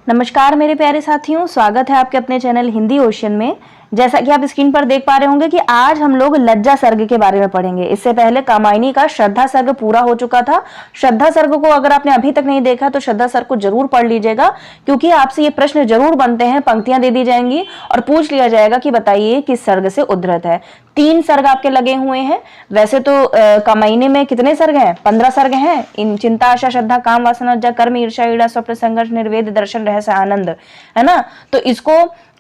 नमस्कार मेरे प्यारे साथियों, स्वागत है आपके अपने चैनल हिंदी ओशन में। जैसा कि आप स्क्रीन पर देख पा रहे होंगे कि आज हम लोग लज्जा सर्ग के बारे में पढ़ेंगे। इससे पहले कामायनी का श्रद्धा सर्ग पूरा हो चुका था। श्रद्धा सर्ग को अगर आपने अभी तक नहीं देखा तो श्रद्धा सर्ग को जरूर पढ़ लीजिएगा, क्योंकि आपसे ये प्रश्न जरूर बनते हैं, पंक्तियां दे दी जाएंगी और पूछ लिया जाएगा कि बताइए किस सर्ग से उद्धृत है। 3 सर्ग आपके लगे हुए हैं। वैसे तो कामायनी में कितने सर्ग हैं? 15 सर्ग हैं। इन चिंता, आशा, श्रद्धा, काम, वासना, जग, कर्म, ईर्ष्या, ईड़ा, स्वप्न, संघर्ष, निर्वेद, दर्शन, रहस्य, आनंद, है ना। तो इसको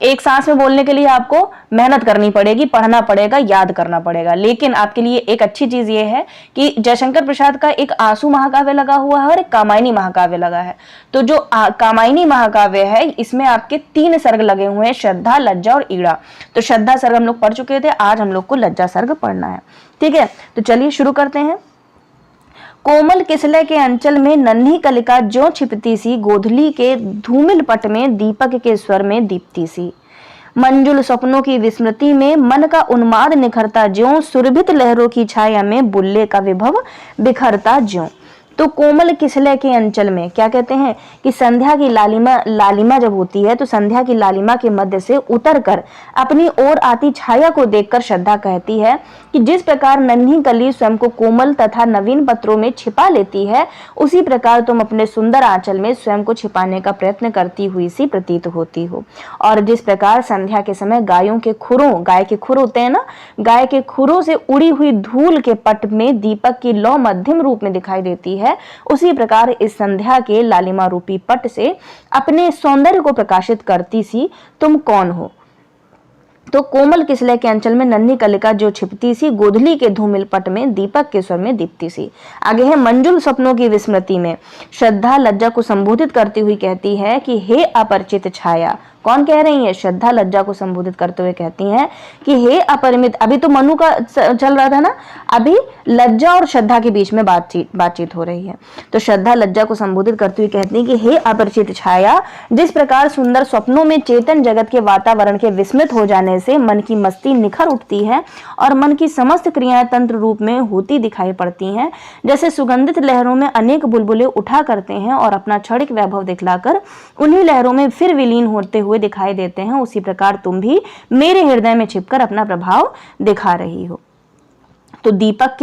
एक सांस में बोलने के लिए आपको मेहनत करनी पड़ेगी, पढ़ना पड़ेगा, याद करना पड़ेगा। लेकिन आपके लिए एक अच्छी चीज ये है कि जयशंकर प्रसाद का एक आंसू महाकाव्य लगा हुआ है और एक कामायनी महाकाव्य लगा है। तो जो कामायनी महाकाव्य है इसमें आपके 3 सर्ग लगे हुए हैं, श्रद्धा, लज्जा और ईड़ा। तो श्रद्धा सर्ग हम लोग पढ़ चुके थे, आज हम लोग को लज्जा सर्ग पढ़ना है। ठीक है, तो चलिए शुरू करते हैं। कोमल किसलय के अंचल में नन्ही कलिका ज्यों छिपती सी, गोधली के धूमिल पट में दीपक के स्वर में दीप्ति सी। मंजुल स्वप्नों की विस्मृति में मन का उन्माद निखरता ज्यों, सुरभित लहरों की छाया में बुल्ले का विभव बिखरता ज्यों। तो कोमल किसलय के अंचल में क्या कहते हैं कि संध्या की लालिमा जब होती है तो संध्या की लालिमा के मध्य से उतरकर अपनी ओर आती छाया को देखकर श्रद्धा कहती है कि जिस प्रकार नन्ही कली स्वयं को कोमल तथा नवीन पत्रों में छिपा लेती है, उसी प्रकार तुम अपने सुंदर आंचल में स्वयं को छिपाने का प्रयत्न करती हुई सी प्रतीत होती हो। और जिस प्रकार संध्या के समय गाय के खुर होते हैं ना, गाय के खुरों से उड़ी हुई धूल के पट में दीपक की लौ मध्यम रूप में दिखाई देती है, उसी प्रकार इस संध्या के लालिमा रूपी पट से अपने सौंदर्य को प्रकाशित करती सी तुम कौन हो। तो कोमल किसलय के अंचल में नन्ही कलिका जो छिपती सी, गोधली के धूमिल पट में दीपक के स्वर में दीप्ति सी। आगे है मंजुल स्वप्नों की विस्मृति में श्रद्धा लज्जा को संबोधित करती हुई कहती है कि हे अपरिचित छाया। कौन कह रही है? श्रद्धा लज्जा को संबोधित करते हुए कहती हैं कि हे अपरिमित। अभी तो मनु का चल रहा था ना, अभी लज्जा और श्रद्धा के बीच में बातचीत हो रही है। तो श्रद्धा लज्जा को संबोधित करते हुए कहती है कि हे अपरिचित छाया, जिस प्रकार सुंदर स्वप्नों में चेतन जगत के वातावरण के विस्मृत हो जाने से मन की मस्ती निखर उठती है और मन की समस्त क्रियाएं तंत्र रूप में होती दिखाई पड़ती हैं, जैसे सुगंधित लहरों में अनेक बुलबुले उठा करते हैं और अपना क्षणिक वैभव दिखलाकर उन्हीं लहरों में फिर विलीन होते हुए दिखाई देते हैं, उसी प्रकार तुम भी मेरे हृदय में छिपकर अपना प्रभाव दिखा रही हो। तो दीपक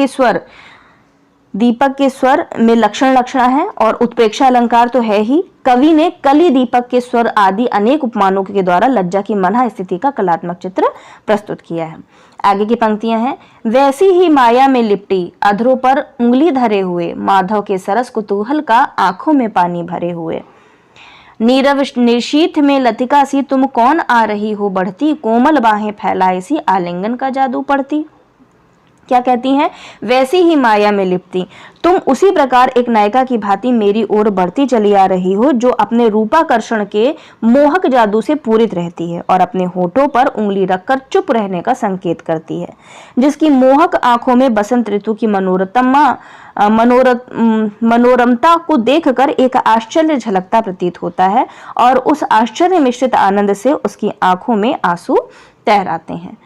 के स्वर में लक्षण है और उत्प्रेक्षा अलंकार तो है ही। कवि ने कली, दीपक के स्वर आदि अनेक उपमानों के द्वारा लज्जा की मनः स्थिति का कलात्मक चित्र प्रस्तुत किया है। आगे की पंक्तियां हैं। वैसी ही माया में लिपटी अधरों पर उंगली धरे हुए, माधव के सरस कुतूहल का आंखों में पानी भरे हुए। नीरव निशीथ में लतिका सी तुम कौन आ रही हो बढ़ती, कोमल बाहें फैलाए सी आलिंगन का जादू पड़ती। क्या कहती हैं? वैसी ही माया में लिपटी, तुम उसी प्रकार एक नायिका की भांति मेरी ओर बढ़ती चली आ रही हो, जो अपने रूपाकर्षण के मोहक जादू से पूरित रहती है और अपने होठों पर उंगली रखकर चुप रहने का संकेत करती है, जिसकी मोहक आंखों में बसंत ऋतु की मनोरमता को देखकर एक आश्चर्य झलकता प्रतीत होता है और उस आश्चर्य मिश्रित आनंद से उसकी आंखों में आंसू तैराते हैं।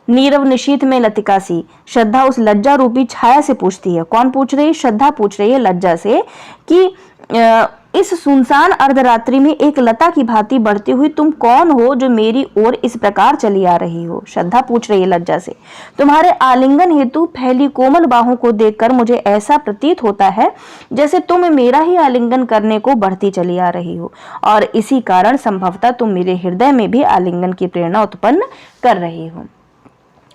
नीरव निशीथ में लतिका सी, श्रद्धा उस लज्जा रूपी छाया से पूछती है। कौन पूछ रही है? श्रद्धा पूछ रही है लज्जा से कि इस सुनसान अर्धरात्रि में एक लता की भांति बढ़ती हुई तुम कौन हो, जो मेरी ओर इस प्रकार चली आ रही हो। श्रद्धा पूछ रही है लज्जा से, तुम्हारे आलिंगन हेतु फैली कोमल बाहों को देखकर मुझे ऐसा प्रतीत होता है जैसे तुम मेरा ही आलिंगन करने को बढ़ती चली आ रही हो, और इसी कारण संभवतः तुम मेरे हृदय में भी आलिंगन की प्रेरणा उत्पन्न कर रही हो।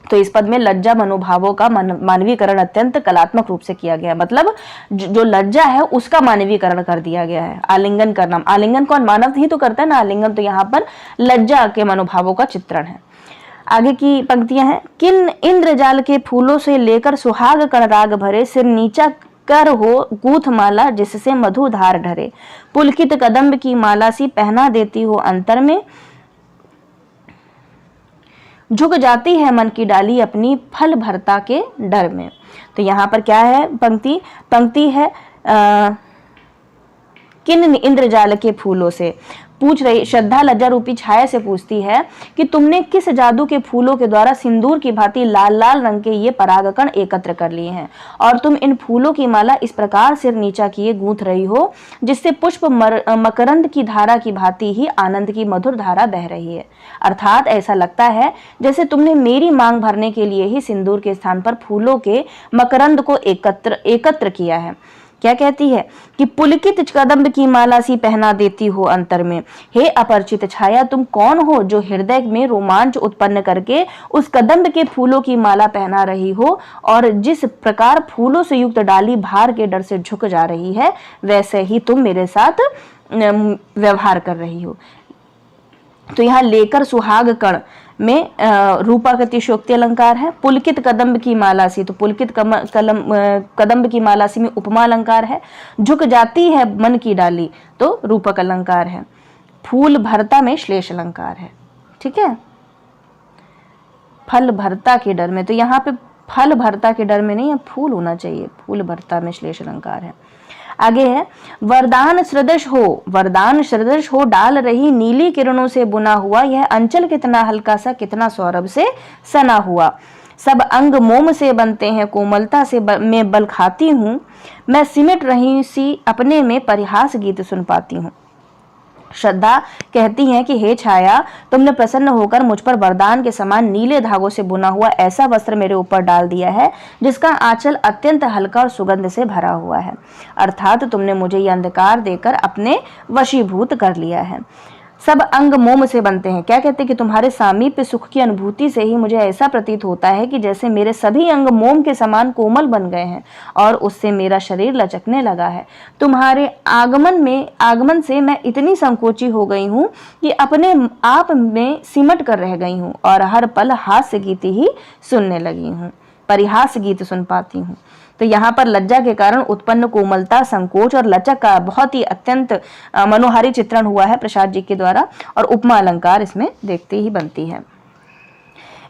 तो इस पद में लज्जा मनोभावों का मानवीकरण अत्यंत कलात्मक रूप से किया गया। मतलब जो लज्जा है उसका मानवीकरण कर दिया गया है। आलिंगन करना, आलिंगन कौन? मानव ही तो करता है ना आलिंगन, तो यहाँ पर लज्जा के मनोभावों का चित्रण है। आगे की पंक्तियां हैं। किन इंद्रजाल के फूलों से लेकर सुहाग कणराग भरे, सिर नीचा कर हो गूथ माला जिससे मधुधार ढरे, पुलकित कदम्ब की माला सी पहना देती हो अंतर में, झुक जाती है मन की डाली अपनी फल भरता के डर में। तो यहाँ पर क्या है? पंक्ति है किन इंद्रजाल के फूलों से। पूछ रही श्रद्धा लज्जा रूपी छाया से पूछती है कि तुमने किस जादू के फूलों के द्वारा सिंदूर की भांति लाल लाल रंग के ये परागकण एकत्र कर लिए हैं और तुम इन फूलों की माला इस प्रकार सिर नीचा किए गूंथ रही हो जिससे पुष्प मकरंद की धारा की भांति ही आनंद की मधुर धारा बह रही है। अर्थात ऐसा लगता है जैसे तुमने मेरी मांग भरने के लिए ही सिंदूर के स्थान पर फूलों के मकरंद को एकत्र किया है। क्या कहती है कि पुलकित कदम्ब की माला सी पहना देती हो अंतर में। हे अपरिचित छाया, तुम कौन हो जो हृदय में रोमांच उत्पन्न करके उस कदम्ब के फूलों की माला पहना रही हो और जिस प्रकार फूलों से युक्त डाली भार के डर से झुक जा रही है वैसे ही तुम मेरे साथ व्यवहार कर रही हो। तो यहाँ लेकर सुहाग कण में रूपा का अतिशयोक्ति अलंकार है। पुलकित कदम्ब की माला सी, तो पुलकित कदम्ब की माला सी में उपमा अलंकार है। झुक जाती है मन की डाली, तो रूपक अलंकार है। फूल भरता में श्लेष अलंकार है। ठीक है, फल भरता के डर में, तो यहाँ पे फल भरता के डर में नहीं है, फूल होना चाहिए। फूल भरता में श्लेष अलंकार है। आगे है वरदान सदृश हो डाल रही नीली किरणों से बुना हुआ यह अंचल कितना हल्का सा कितना सौरभ से सना हुआ। सब अंग मोम से बनते हैं कोमलता से मैं बल खाती हूँ। मैं सिमट रही सी अपने में परिहास गीत सुन पाती हूँ। श्रद्धा कहती हैं कि हे छाया, तुमने प्रसन्न होकर मुझ पर वरदान के समान नीले धागों से बुना हुआ ऐसा वस्त्र मेरे ऊपर डाल दिया है जिसका आंचल अत्यंत हल्का और सुगंध से भरा हुआ है। अर्थात तुमने मुझे यह अंधकार देकर अपने वशीभूत कर लिया है। सब अंग मोम से बनते हैं। क्या कहते हैं कि तुम्हारे सामीप्य सुख की अनुभूति से ही मुझे ऐसा प्रतीत होता है कि जैसे मेरे सभी अंग मोम के समान कोमल बन गए हैं और उससे मेरा शरीर लचकने लगा है। तुम्हारे आगमन से मैं इतनी संकोची हो गई हूँ कि अपने आप में सिमट कर रह गई हूँ और हर पल हास्य गीत ही सुनने लगी हूँ, परिहास गीत सुन पाती हूँ। तो यहाँ पर लज्जा के कारण उत्पन्न कोमलता, संकोच और लचक का बहुत ही अत्यंत मनोहारी चित्रण हुआ है प्रसाद जी के द्वारा और उपमा अलंकार इसमें देखते ही बनती है।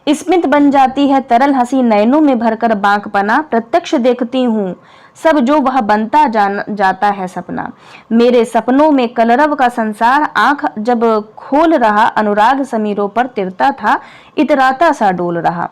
स्मित बन जाती है तरल हंसी नयनों में भरकर बांकपना, प्रत्यक्ष देखती हूँ सब जो वह बनता जाता है सपना। मेरे सपनों में कलरव का संसार आंख जब खोल रहा अनुराग समीरों पर तिरता था इतराता सा डोल रहा।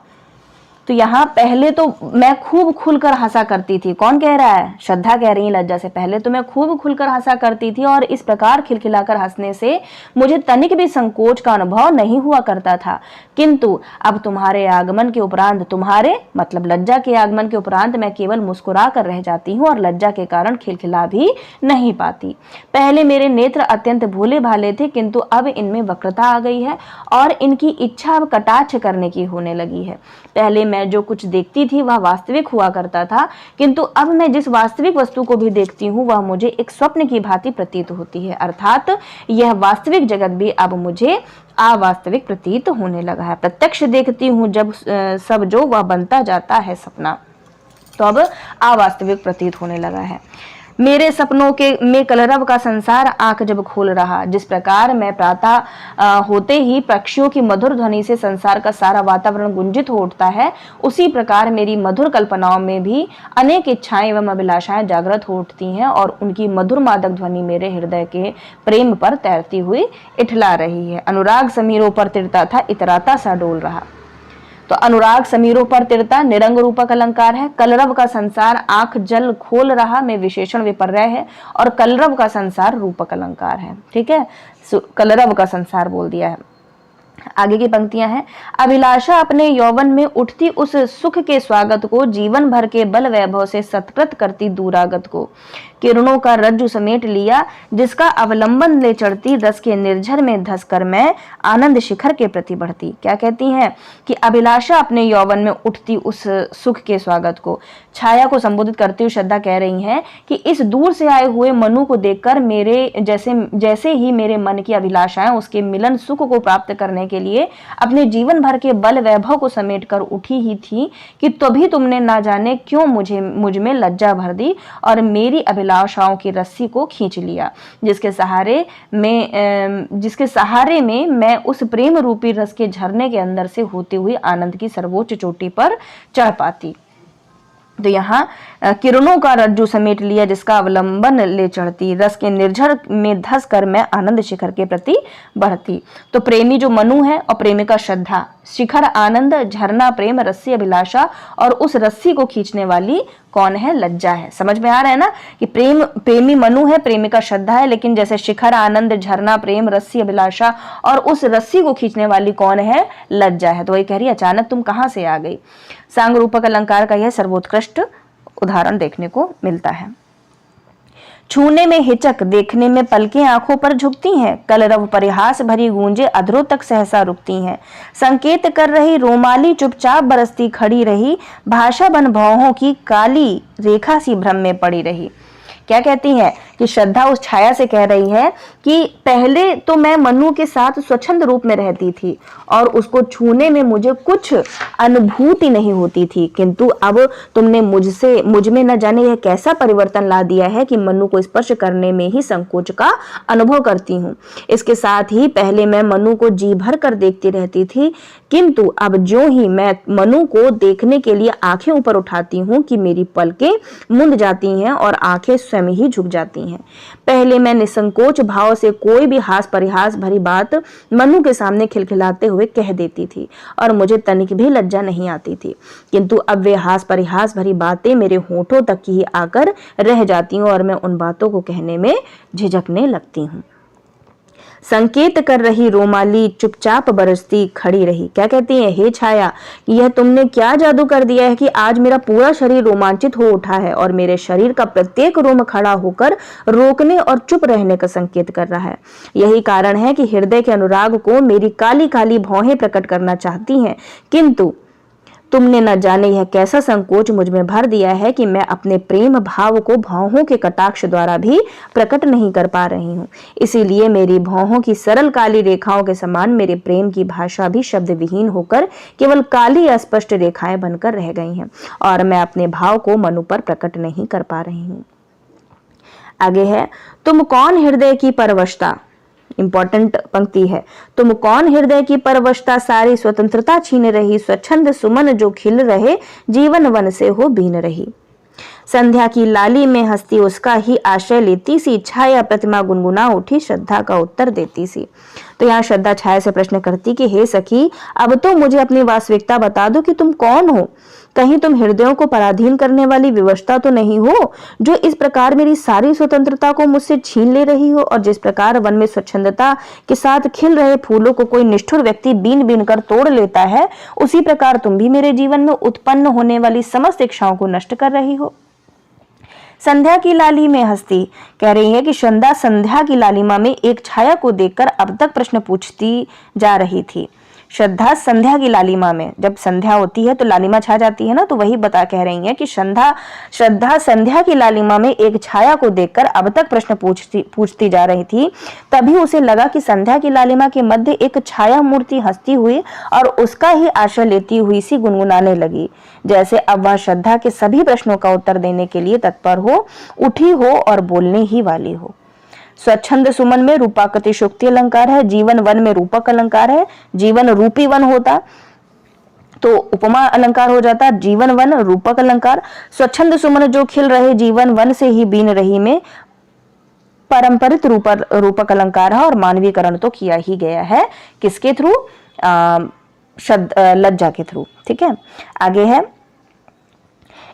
तो यहाँ पहले तो मैं खूब खुलकर हंसा करती थी। कौन कह रहा है? श्रद्धा कह रही है लज्जा से। पहले तो मैं खूब खुलकर हंसा करती थी और इस प्रकार खिलखिलाकर हंसने से मुझे तनिक भी संकोच का अनुभव नहीं हुआ करता था, किंतु अब तुम्हारे आगमन के उपरांत, तुम्हारे मतलब लज्जा के आगमन के उपरांत मैं केवल मुस्कुरा कर रह जाती हूँ और लज्जा के कारण खिलखिला भी नहीं पाती। पहले मेरे नेत्र अत्यंत भोले भाले थे, किंतु अब इनमें वक्रता आ गई है और इनकी इच्छा अब कटाक्ष करने की होने लगी है। पहले मैं जो कुछ देखती थी वह वास्तविक हुआ करता था, किंतु अब मैं जिस वास्तविक वस्तु को भी देखती हूँ वह मुझे एक स्वप्न की भांति प्रतीत होती है। अर्थात यह वास्तविक जगत भी अब मुझे अवास्तविक प्रतीत होने लगा है। प्रत्यक्ष देखती हूँ जब सब जो वह बनता जाता है सपना, तो अब अवास्तविक प्रतीत होने लगा है। मेरे सपनों के में कलरव का संसार आंख जब खोल रहा, जिस प्रकार मैं प्रातः होते ही पक्षियों की मधुर ध्वनि से संसार का सारा वातावरण गुंजित हो उठता है, उसी प्रकार मेरी मधुर कल्पनाओं में भी अनेक इच्छाएं एवं अभिलाषाएं जागृत हो उठती हैं और उनकी मधुर मादक ध्वनि मेरे हृदय के प्रेम पर तैरती हुई इठला रही है। अनुराग समीरों पर तिरता था इतराता सा डोल रहा। तो अनुराग समीरों पर तिरता निरंग रूपक अलंकार है। कलरव का संसार आंख जल खोल रहा में विशेषण विपर्य है और कलरव का संसार रूपक अलंकार है। ठीक है, कलरव का संसार बोल दिया है। आगे की पंक्तियां हैं। अभिलाषा अपने यौवन में उठती उस सुख के स्वागत को, जीवन भर के बल वैभव से सत्कृत करती दूरागत को। किरणों का रज्जु समेट लिया जिसका अवलंबन ले चढ़ती, रस के निर्झर में धसकर मैं आनंद शिखर के प्रति बढ़ती। क्या कहती हैं कि अभिलाषा अपने यौवन में उठती उस सुख के स्वागत को। छाया को संबोधित करती हुई श्रद्धा कह रही हैं कि इस दूर से आए हुए मनु को देखकर मेरे जैसे ही मेरे मन की अभिलाषाएं उसके मिलन सुख को प्राप्त करने के लिए अपने जीवन भर के बल वैभव को समेट कर उठी ही थी कि तभी तुमने ना जाने क्यों मुझ में लज्जा भर दी और मेरी अभिलाषाओं की रस्सी को खींच लिया, जिसके सहारे में मैं उस प्रेम रूपी रस के झरने के अंदर से होते हुए आनंद की सर्वोच्च चोटी पर चढ़ पाती। तो यहाँ किरणों का रज्जु समेट लिया जिसका अवलंबन ले चढ़ती, रस के निर्झर में धस कर मैं आनंद शिखर के प्रति बढ़ती। तो प्रेमी जो मनु है और प्रेमिका श्रद्धा, शिखर आनंद, झरना प्रेम, रस्सी अभिलाषा, और उस रस्सी को खींचने वाली कौन है? लज्जा है। समझ में आ रहा है ना कि प्रेमी मनु है, प्रेमिका श्रद्धा है, लेकिन जैसे शिखर आनंद, झरना प्रेम, रस्सी अभिलाषा, और उस रस्सी को खींचने वाली कौन है? लज्जा है। तो वही कह रही है अचानक तुम कहां से आ गई। सांग रूपक अलंकार का यह सर्वोत्कृष्ट उदाहरण देखने को मिलता है। छूने में हिचक, देखने में पलकें आंखों पर झुकती हैं, कलरव परिहास भरी गूंजे अधरों तक सहसा रुकती हैं, संकेत कर रही रोमाली चुपचाप बरसती खड़ी रही, भाषा बन भौहों की काली रेखा सी भ्रम में पड़ी रही। क्या कहती है कि श्रद्धा उस छाया से कह रही है कि पहले तो मैं मनु के साथ स्वच्छंद रूप में रहती थी और उसको छूने में मुझे कुछ अनुभूति नहीं होती थी, किंतु अब तुमने मुझ में न जाने यह कैसा परिवर्तन ला दिया है कि मनु को स्पर्श करने में ही संकोच का अनुभव करती हूँ। इसके साथ ही पहले मैं मनु को जी भर कर देखती रहती थी, किंतु अब जो ही मैं मनु को देखने के लिए आंखें ऊपर उठाती हूँ कि मेरी पलकें मुंद जाती हैं और आंखें स्वयं ही झुक जाती हैं। पहले मैं निसंकोच भाव से कोई भी हास परिहास भरी बात मनु के सामने खिलखिलाते हुए कह देती थी और मुझे तनिक भी लज्जा नहीं आती थी, किंतु अब वे हास परिहास भरी बातें मेरे होठों तक ही आकर रह जाती हूँ और मैं उन बातों को कहने में झिझकने लगती हूँ। संकेत कर रही रोमाली चुपचाप बरसती खड़ी रही। क्या कहती है? हे छाया, यह तुमने क्या जादू कर दिया है कि आज मेरा पूरा शरीर रोमांचित हो उठा है और मेरे शरीर का प्रत्येक रोम खड़ा होकर रोकने और चुप रहने का संकेत कर रहा है। यही कारण है कि हृदय के अनुराग को मेरी काली काली भौहें प्रकट करना चाहती हैं, किंतु तुमने न जाने यह कैसा संकोच मुझ में भर दिया है कि मैं अपने प्रेम भाव को भौहों के कटाक्ष द्वारा भी प्रकट नहीं कर पा रही हूँ। इसीलिए मेरी भौहों की सरल काली रेखाओं के समान मेरे प्रेम की भाषा भी शब्द विहीन होकर केवल काली अस्पष्ट रेखाएं बनकर रह गई हैं और मैं अपने भाव को मनु पर प्रकट नहीं कर पा रही हूँ। आगे है, तुम कौन हृदय की परवशता, इंपॉर्टेंट पंक्ति है, तुम कौन हृदय की परवशता सारी स्वतंत्रता छीन रही, स्वच्छंद सुमन जो खिल रहे जीवन वन से हो बीन रही। संध्या की लाली में हस्ती उसका ही आश्रय लेती सी, छाया प्रतिमा गुनगुना उठी श्रद्धा का उत्तर देती सी। तो यहाँ श्रद्धा छाया से प्रश्न करती कि हे सखी, अब तो मुझे अपनी वास्तविकता बता दो कि तुम कौन हो। कहीं तुम हृदयों को पराधीन करने वाली विवशता तो नहीं हो जो इस प्रकार मेरी सारी स्वतंत्रता को मुझसे छीन ले रही हो, और जिस प्रकार वन में स्वच्छंदता के साथ खिल रहे फूलों को कोई निष्ठुर व्यक्ति बीन बीन कर तोड़ लेता है, उसी प्रकार तुम भी मेरे जीवन में उत्पन्न होने वाली समस्त इच्छाओं को नष्ट कर रही हो। संध्या की लाली में हस्ती कह रही है कि श्रद्धा संध्या की लालिमा में एक छाया को देखकर अब तक प्रश्न पूछती जा रही थी। श्रद्धा संध्या की लालिमा में, जब संध्या होती है तो लालिमा छा जाती है ना, तो वही कह रही है कि श्रद्धा संध्या की लालिमा में एक छाया को देखकर अब तक प्रश्न पूछती जा रही थी। तभी उसे लगा कि संध्या की लालिमा के मध्य एक छाया मूर्ति हंसती हुई और उसका ही आश्रय लेती हुई सी गुनगुनाने लगी, जैसे अब वह श्रद्धा के सभी प्रश्नों का उत्तर देने के लिए तत्पर हो उठी हो और बोलने ही वाली हो। स्वच्छंद सुमन में रूपाकृति शुक्ति अलंकार है, जीवन वन में रूपक अलंकार है। जीवन रूपी वन होता तो उपमा अलंकार हो जाता, जीवन वन रूपक अलंकार। स्वच्छंद सुमन जो खिल रहे जीवन वन से ही बीन रही में परंपरित रूपक अलंकार है और मानवीकरण तो किया ही गया है किसके थ्रू? लज्जा के थ्रू। ठीक है, आगे है,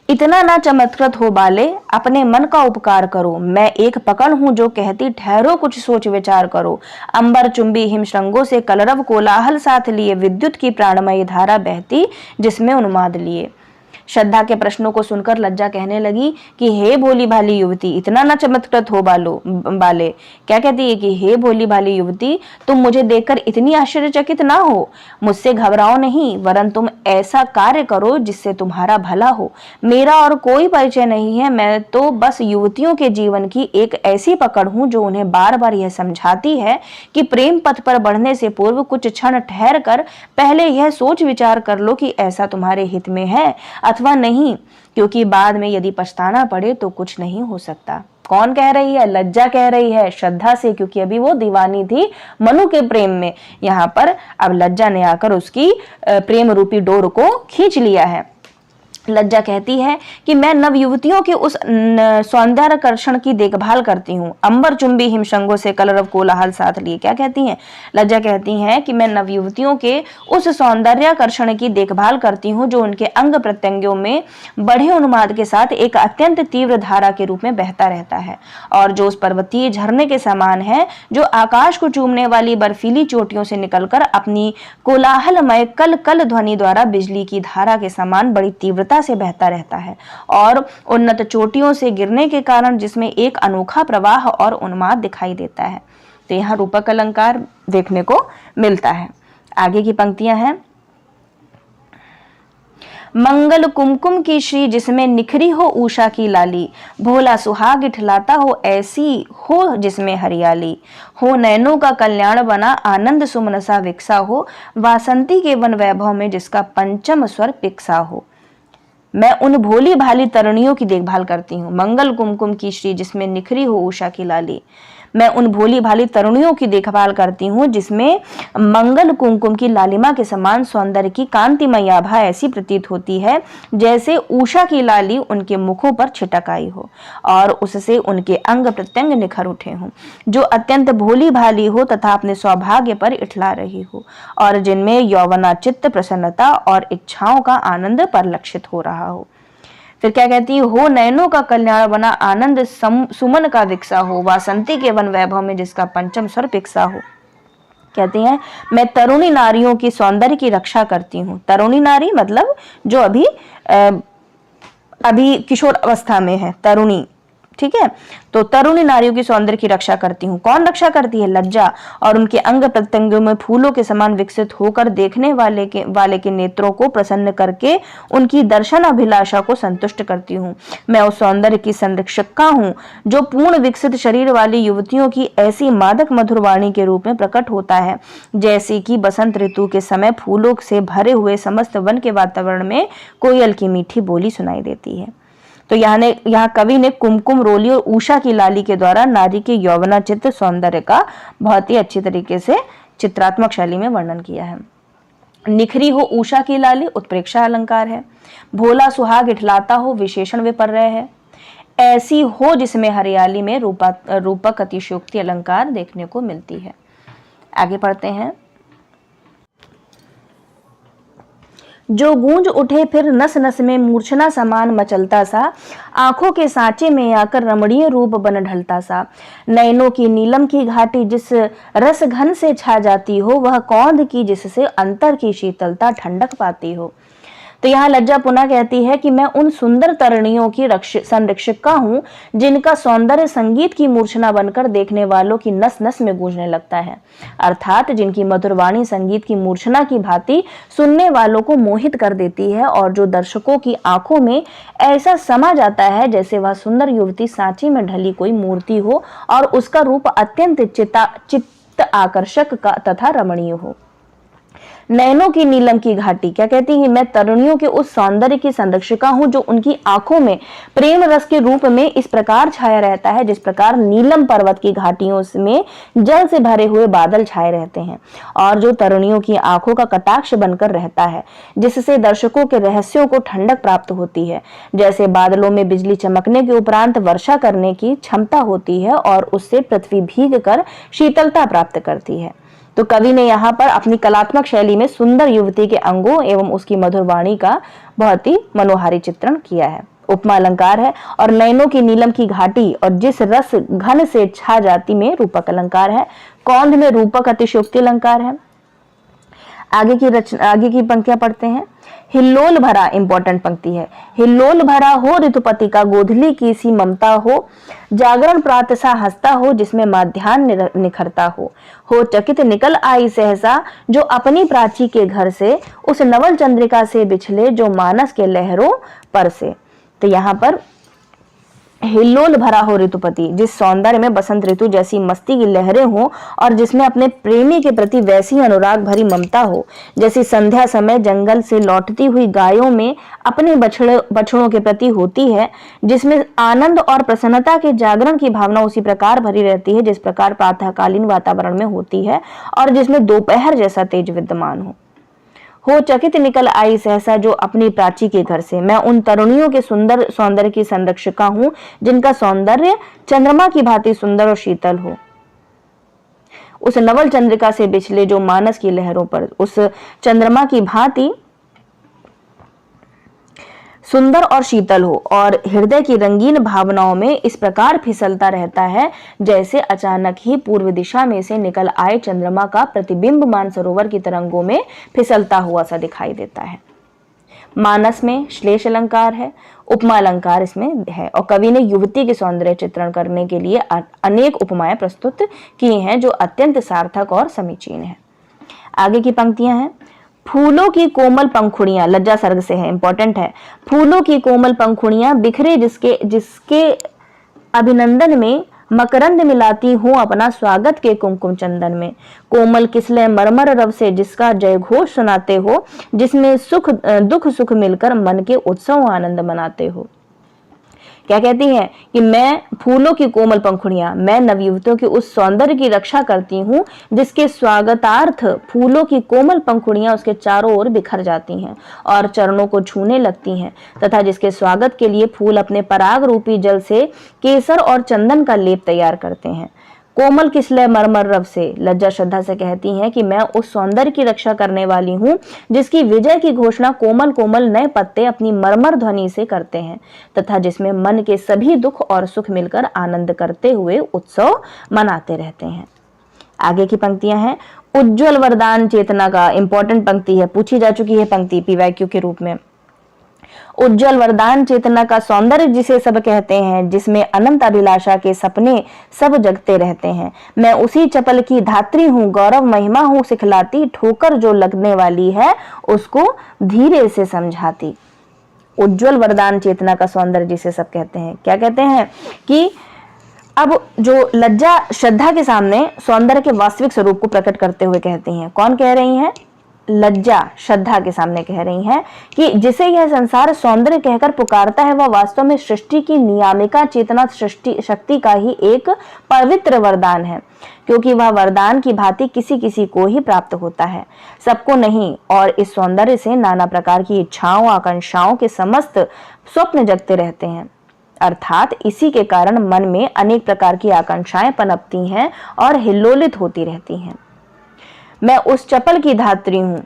इतना ना चमत्कृत हो बाले, अपने मन का उपकार करो, मैं एक पकड़ हूं जो कहती ठहरो कुछ सोच विचार करो। अंबर चुंबी हिम श्रृंगों से कलरव कोलाहल साथ लिए, विद्युत की प्राणमयी धारा बहती जिसमें उन्माद लिए। श्रद्धा के प्रश्नों को सुनकर लज्जा कहने लगी कि हे भोली भाली युवती, इतना न चमत्कृत हो बाले। क्या कहती है कि हे भोली भाली युवती, तुम मुझे देखकर इतनी आश्चर्यचकित ना हो, मुझसे घबराओ नहीं, वरन तुम ऐसा कार्य करो जिससे तुम्हारा भला हो। मेरा और कोई परिचय नहीं है, मैं तो बस युवतियों के जीवन की एक ऐसी पकड़ हूं जो उन्हें बार बार यह समझाती है कि प्रेम पथ पर बढ़ने से पूर्व कुछ क्षण ठहर कर पहले यह सोच विचार कर लो कि ऐसा तुम्हारे हित में है अथवा नहीं, क्योंकि बाद में यदि पछताना पड़े तो कुछ नहीं हो सकता। कौन कह रही है? लज्जा कह रही है श्रद्धा से, क्योंकि अभी वो दीवानी थी मनु के प्रेम में। यहाँ पर अब लज्जा ने आकर उसकी प्रेम रूपी डोर को खींच लिया है। लज्जा कहती है कि मैं नवयुवतियों के उस सौंदर्याकर्षण की देखभाल करती हूँ। अंबर चुंबी हिमशंगों से कलरव कोलाहल साथ लिए। क्या कहती हैं? लज्जा कहती हैं कि मैं नवयुवतियों के उस सौंदर्याकर्षण की देखभाल करती हूँ जो उनके अंग प्रत्यंगों में बढ़े उन्माद के साथ एक अत्यंत तीव्र धारा के रूप में बहता रहता है, और जो उस पर्वतीय झरने के समान है जो आकाश को चूमने वाली बर्फीली चोटियों से निकलकर अपनी कोलाहलमय कल कल ध्वनि द्वारा बिजली की धारा के समान बड़ी तीव्रता से बहता रहता है, और उन्नत चोटियों से गिरने के कारण जिसमें एक अनोखा प्रवाह और उन्माद दिखाई देता है। तो यहाँ रूपक अलंकार देखने को मिलता है। आगे की पंक्तियां हैं, मंगल कुमकुम की श्री जिसमें निखरी हो उषा की लाली, भोला सुहाग इठलाता हो ऐसी हो जिसमें हरियाली, हो नैनों का कल्याण बना आनंद सुमन सा विकसा हो, वासंती के वन वैभव में जिसका पंचम स्वर पिकसा हो। मैं उन भोली भाली तरुणियों की देखभाल करती हूँ। मंगल कुमकुम की श्री जिसमें निखरी हो उषा की लाली, मैं उन भोली भाली तरुणियों की देखभाल करती हूँ जिसमें मंगल कुमकुम की लालिमा के समान सौंदर्य की कांतिमय आभा ऐसी प्रतीत होती है जैसे उषा की लाली उनके मुखों पर छिटक आई हो और उससे उनके अंग प्रत्यंग निखर उठे हों, जो अत्यंत भोली भाली हो तथा अपने सौभाग्य पर इठला रही हो, और जिनमें यौवनाचित्त प्रसन्नता और इच्छाओं का आनंद परिलक्षित हो रहा हो। फिर क्या कहती है, हो नयनों का कल्याण बना आनंद सुमन का विकसा हो, वासंती के वन वैभव में जिसका पंचम स्वर पिकसा हो। कहती हैं, मैं तरुणी नारियों की सौंदर्य की रक्षा करती हूँ। तरुणी नारी मतलब जो अभी किशोर अवस्था में है, तरुणी, ठीक है। तो तरुणी नारियों की सौंदर्य की रक्षा करती हूँ। कौन रक्षा करती है? लज्जा, और उनके अंग प्रत्यंगों में फूलों के समान विकसित होकर देखने वाले के नेत्रों को प्रसन्न करके उनकी दर्शन अभिलाषा को संतुष्ट करती हूँ। मैं उस सौंदर्य की संरक्षिका हूँ जो पूर्ण विकसित शरीर वाली युवतियों की ऐसी मादक मधुर वाणी के रूप में प्रकट होता है जैसे कि बसंत ऋतु के समय फूलों से भरे हुए समस्त वन के वातावरण में कोयल की मीठी बोली सुनाई देती है। तो यहाँ कवि ने कुमकुम, रोली और उषा की लाली के द्वारा नारी के यौवनाचित्त सौंदर्य का बहुत ही अच्छी तरीके से चित्रात्मक शैली में वर्णन किया है। निखरी हो उषा की लाली उत्प्रेक्षा अलंकार है। भोला सुहाग इठलाता हो विशेषण विपर्य है। ऐसी हो जिसमें हरियाली में रूपक अतिशयोक्ति अलंकार देखने को मिलती है। आगे पढ़ते हैं, जो गूंज उठे फिर नस नस में मूर्छना समान मचलता सा, आंखों के सांचे में आकर रमणीय रूप बन ढलता सा, नैनों की नीलम की घाटी जिस रस घन से छा जाती हो, वह कौंध की जिससे अंतर की शीतलता ठंडक पाती हो। तो यहाँ लज्जा पुनः कहती है कि मैं उन सुंदर तरुणियों की संरक्षिका हूँ जिनका सौंदर्य संगीत की मूर्छना बनकर देखने वालों की नस नस में गूंजने लगता है, अर्थात जिनकी मधुरवाणी संगीत की मूर्छना की भांति सुनने वालों को मोहित कर देती है और जो दर्शकों की आंखों में ऐसा समा जाता है जैसे वह सुंदर युवती सांचे में ढली कोई मूर्ति हो और उसका रूप अत्यंत चित्त आकर्षक का तथा रमणीय हो। नैनों की नीलम की घाटी, क्या कहती है, मैं तरुणियों के उस सौंदर्य की संरक्षिका हूं जो उनकी आंखों में प्रेम रस के रूप में इस प्रकार छाया रहता है जिस प्रकार नीलम पर्वत की घाटियों में जल से भरे हुए बादल छाए रहते हैं, और जो तरुणियों की आंखों का कटाक्ष बनकर रहता है जिससे दर्शकों के रहस्यों को ठंडक प्राप्त होती है, जैसे बादलों में बिजली चमकने के उपरांत वर्षा करने की क्षमता होती है और उससे पृथ्वी भीग कर शीतलता प्राप्त करती है। तो कवि ने यहाँ पर अपनी कलात्मक शैली में सुंदर युवती के अंगों एवं उसकी मधुर वाणी का बहुत ही मनोहारी चित्रण किया है। उपमा अलंकार है, और नैनों की नीलम की घाटी और जिस रस घन से छा जाती में रूपक अलंकार है। कौंध में रूपक अतिशयोक्ति अलंकार है। आगे की पंक्तियां पढ़ते हैं। हिल्लोल भरा, इंपॉर्टेंट पंक्ति है, हिल्लोल भरा हो ऋतुपति का गोधली की सी ममता हो, जागरण प्रात सा हंसता हो जिसमें माध्याह्न निखरता हो चकित निकल आई सहसा जो अपनी प्राची के घर से, उस नवल चंद्रिका से बिछले जो मानस के लहरों पर से। तो यहाँ पर हिल्लोल भरा हो ऋतुपति, जिस सौंदर्य में बसंत ऋतु जैसी मस्ती की लहरें हो और जिसमें अपने प्रेमी के प्रति वैसी अनुराग भरी ममता हो जैसी संध्या समय जंगल से लौटती हुई गायों में अपने बछड़ों के प्रति होती है, जिसमें आनंद और प्रसन्नता के जागरण की भावना उसी प्रकार भरी रहती है जिस प्रकार प्रातःकालीन वातावरण में होती है और जिसमें दोपहर जैसा तेज विद्यमान हो चकित निकल आई सहसा जो अपनी प्राची के घर से। मैं उन तरुणियों के सुंदर सौंदर्य की संरक्षिका हूं जिनका सौंदर्य चंद्रमा की भांति सुंदर और शीतल हो। उस नवल चंद्रिका से बिछले जो मानस की लहरों पर उस चंद्रमा की भांति सुंदर और शीतल हो और हृदय की रंगीन भावनाओं में इस प्रकार फिसलता रहता है जैसे अचानक ही पूर्व दिशा में से निकल आए चंद्रमा का प्रतिबिंब मानसरोवर की तरंगों में फिसलता हुआ सा दिखाई देता है। मानस में श्लेष अलंकार है, उपमा अलंकार इसमें है और कवि ने युवती के सौंदर्य चित्रण करने के लिए अनेक उपमाएं प्रस्तुत की हैं जो अत्यंत सार्थक और समीचीन है। आगे की पंक्तियां हैं। फूलों की कोमल पंखुड़ियां, लज्जा सर्ग से है, इंपॉर्टेंट है। फूलों की कोमल पंखुड़ियां बिखरे जिसके अभिनंदन में मकरंद मिलाती हूँ अपना स्वागत के कुमकुम चंदन में। कोमल किसले मरमर रव से जिसका जय घोष सुनाते हो, जिसमें दुख सुख मिलकर मन के उत्सव आनंद मनाते हो। क्या कहती हैं कि मैं फूलों की कोमल पंखुड़ियां, मैं नवयुवतियों के उस सौंदर्य की रक्षा करती हूँ जिसके स्वागतार्थ फूलों की कोमल पंखुड़ियां उसके चारों ओर बिखर जाती हैं और चरणों को छूने लगती हैं, तथा जिसके स्वागत के लिए फूल अपने पराग रूपी जल से केसर और चंदन का लेप तैयार करते हैं। कोमल किसले मरमर रव से, लज्जा श्रद्धा से कहती हैं कि मैं उस सौंदर्य की रक्षा करने वाली हूँ जिसकी विजय की घोषणा कोमल कोमल नए पत्ते अपनी मरमर ध्वनि से करते हैं तथा जिसमें मन के सभी दुख और सुख मिलकर आनंद करते हुए उत्सव मनाते रहते हैं। आगे की पंक्तियां हैं। उज्ज्वल वरदान चेतना का, इंपॉर्टेंट पंक्ति है, पूछी जा चुकी है पंक्ति पीवाईक्यू के रूप में। उज्जवल वरदान चेतना का सौंदर्य जिसे सब कहते हैं, जिसमें अनंत अभिलाषा के सपने सब जगते रहते हैं। मैं उसी चपल की धात्री हूँ, गौरव महिमा हूँ सिखलाती, ठोकर जो लगने वाली है उसको धीरे से समझाती। उज्जवल वरदान चेतना का सौंदर्य जिसे सब कहते हैं, क्या कहते हैं कि अब जो लज्जा श्रद्धा के सामने सौंदर्य के वास्तविक स्वरूप को प्रकट करते हुए कहती हैं। कौन कह रही हैं? लज्जा श्रद्धा के सामने कह रही हैं कि जिसे यह संसार सौंदर्य कहकर पुकारता है वह वास्तव में सृष्टि की नियामिका चेतना शक्ति का ही एक पवित्र वरदान है, क्योंकि वह वरदान की भांति किसी किसी को ही प्राप्त होता है, सबको नहीं। और इस सौंदर्य से नाना प्रकार की इच्छाओं आकांक्षाओं के समस्त स्वप्न जगते रहते हैं, अर्थात इसी के कारण मन में अनेक प्रकार की आकांक्षाएं पनपती हैं और हिल्लोलित होती रहती हैं। मैं उस चपल की धात्री हूँ।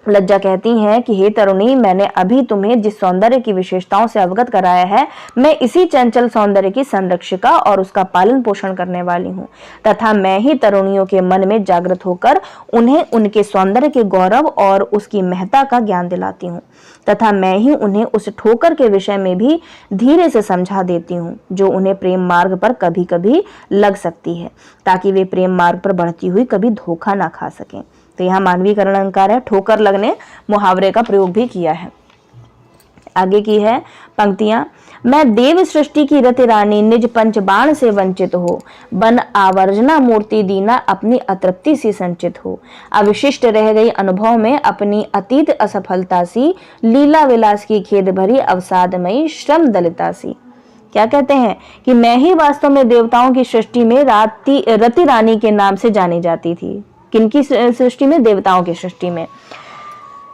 लज्जा कहती है कि हे तरुणी, मैंने अभी तुम्हें जिस सौंदर्य की विशेषताओं से अवगत कराया है, मैं इसी चंचल सौंदर्य की संरक्षिका और उसका पालन पोषण करने वाली हूँ, तथा मैं ही तरुणियों के मन में जागृत होकर उन्हें उनके सौंदर्य के गौरव और उसकी महत्ता का ज्ञान दिलाती हूँ, तथा मैं ही उन्हें उस ठोकर के विषय में भी धीरे से समझा देती हूँ जो उन्हें प्रेम मार्ग पर कभी कभी लग सकती है, ताकि वे प्रेम मार्ग पर बढ़ती हुई कभी धोखा ना खा सकें। तो यहाँ मानवीकरण अलंकार है, ठोकर लगने मुहावरे का प्रयोग भी किया है। आगे की है पंक्तियां। मैं देव सृष्टि की रति रानी, निज पंच बाण से वंचित हो, बन आवर्जना मूर्ति दीना, अपनी अतृप्ति सी संचित हो। अविशिष्ट रह गई अनुभव में अपनी अतीत असफलता सी, लीला विलास की खेद भरी अवसादमयी श्रम दलिता सी। क्या कहते हैं कि मैं ही वास्तव में देवताओं की सृष्टि में रति रानी के नाम से जानी जाती थी। किनकी सृष्टि में? देवताओं की सृष्टि में।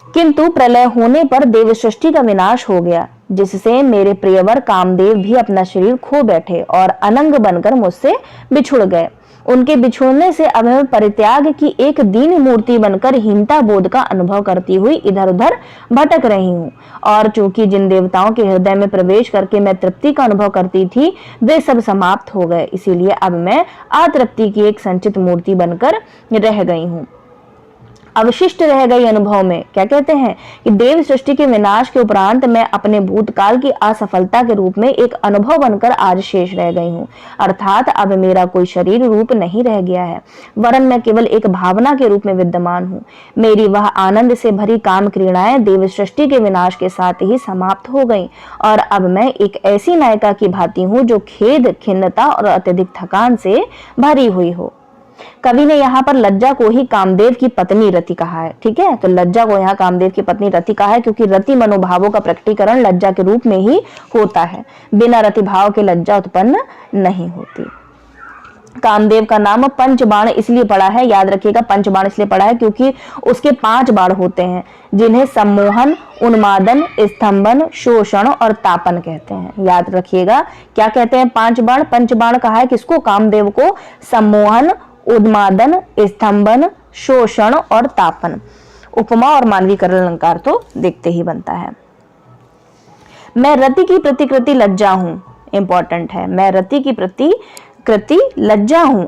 किंतु प्रलय होने पर देव सृष्टि का विनाश हो गया, जिससे मेरे प्रियवर कामदेव भी अपना शरीर खो बैठे और अनंग बनकर मुझसे बिछुड़ गए। उनके बिछुड़ने से अब मैं परित्याग की एक दीन मूर्ति बनकर हीनता बोध का अनुभव करती हुई इधर उधर भटक रही हूँ। और चूंकि जिन देवताओं के हृदय में प्रवेश करके मैं तृप्ति का अनुभव करती थी वे सब समाप्त हो गए, इसीलिए अब मैं अतृप्ति की एक संचित मूर्ति बनकर रह गई हूँ। अवशिष्ट रह गई अनुभव में, क्या कहते हैं कि देव सृष्टि के विनाश के उपरांत मैं अपने भूतकाल की असफलता के रूप में एक अनुभव बनकर आज शेष रह गई हूँ, अर्थात अब मेरा कोई शरीर रूप नहीं रह गया है, वरन मैं केवल एक भावना के रूप में विद्यमान हूँ। मेरी वह आनंद से भरी काम क्रीड़ाएं देव सृष्टि के विनाश के साथ ही समाप्त हो गई और अब मैं एक ऐसी नायिका की भांति हूँ जो खेद, खिन्नता और अत्यधिक थकान से भरी हुई हो। कवि ने यहाँ पर लज्जा को ही कामदेव की पत्नी रति कहा है, ठीक है। तो लज्जा को यहाँ कामदेव की पत्नी रति कहा है क्योंकि रति मनोभावों का प्रकटीकरण लज्जा के रूप में ही होता है, बिना रति भाव के लज्जा उत्पन्न नहीं होती। कामदेव का नाम पंचबाण इसलिए पड़ा है, याद रखिएगा, पंचबाण इसलिए पड़ा है क्योंकि उसके 5 बाण होते हैं, जिन्हें सम्मोहन, उन्मादन, स्तंभन, शोषण और तापन कहते हैं। याद रखिएगा, क्या कहते हैं? 5 बाण। पंचबाण कहा है किसको? कामदेव को। सम्मोहन, उन्मादन, स्तंभन, शोषण और तापन। उपमा और मानवीकरण अलंकार तो देखते ही बनता है। मैं रति की प्रतिकृति लज्जा हूं, इंपॉर्टेंट है। मैं रति की प्रतिकृति लज्जा हूं,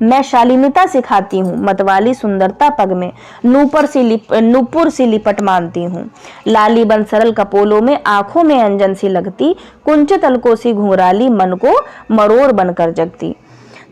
मैं शालीनता सिखाती हूँ, मतवाली सुंदरता पग में, नूपुर सी लिपट मानती हूँ। लाली बन सरल कपोलों में, आंखों में अंजन सी लगती, कुंचित अलकों सी घुंघराली, मन को मरोड़ बनकर जगती।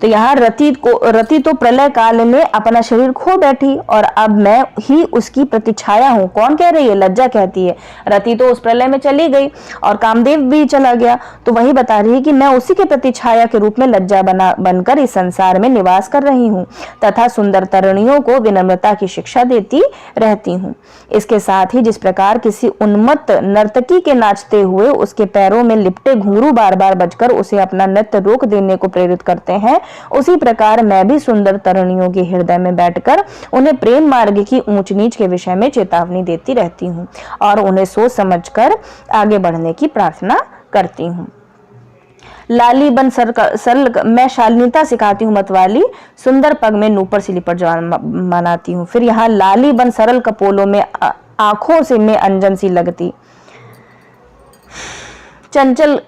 तो यहाँ रति तो प्रलय काल में अपना शरीर खो बैठी और अब मैं ही उसकी प्रतिछाया हूँ। कौन कह रही है? लज्जा कहती है। रति तो उस प्रलय में चली गई और कामदेव भी चला गया, तो वही बता रही है कि मैं उसी के प्रतिछाया के रूप में लज्जा बनकर इस संसार में निवास कर रही हूँ तथा सुंदर तरुणियों को विनम्रता की शिक्षा देती रहती हूँ। इसके साथ ही जिस प्रकार किसी उन्मत्त नर्तकी के नाचते हुए उसके पैरों में लिपटे घुंघरू बार बार बजकर उसे अपना नृत्य रोक देने को प्रेरित करते हैं, उसी प्रकार मैं भी सुंदर तरुणियों के हृदय में बैठकर उन्हें प्रेम मार्ग की ऊंच नीच के विषय में चेतावनी देती रहती हूँ और उन्हें सोच समझकर आगे बढ़ने की प्रार्थना करती हूँ। लाली बन सरल मैं शालीनता सिखाती हूँ, मतवाली सुंदर पग में नूपुर सी लिपट मनाती हूँ। फिर यहाँ लाली बन सरल कपोलों में, आंखों से में अंजन सी लगती, चंचल।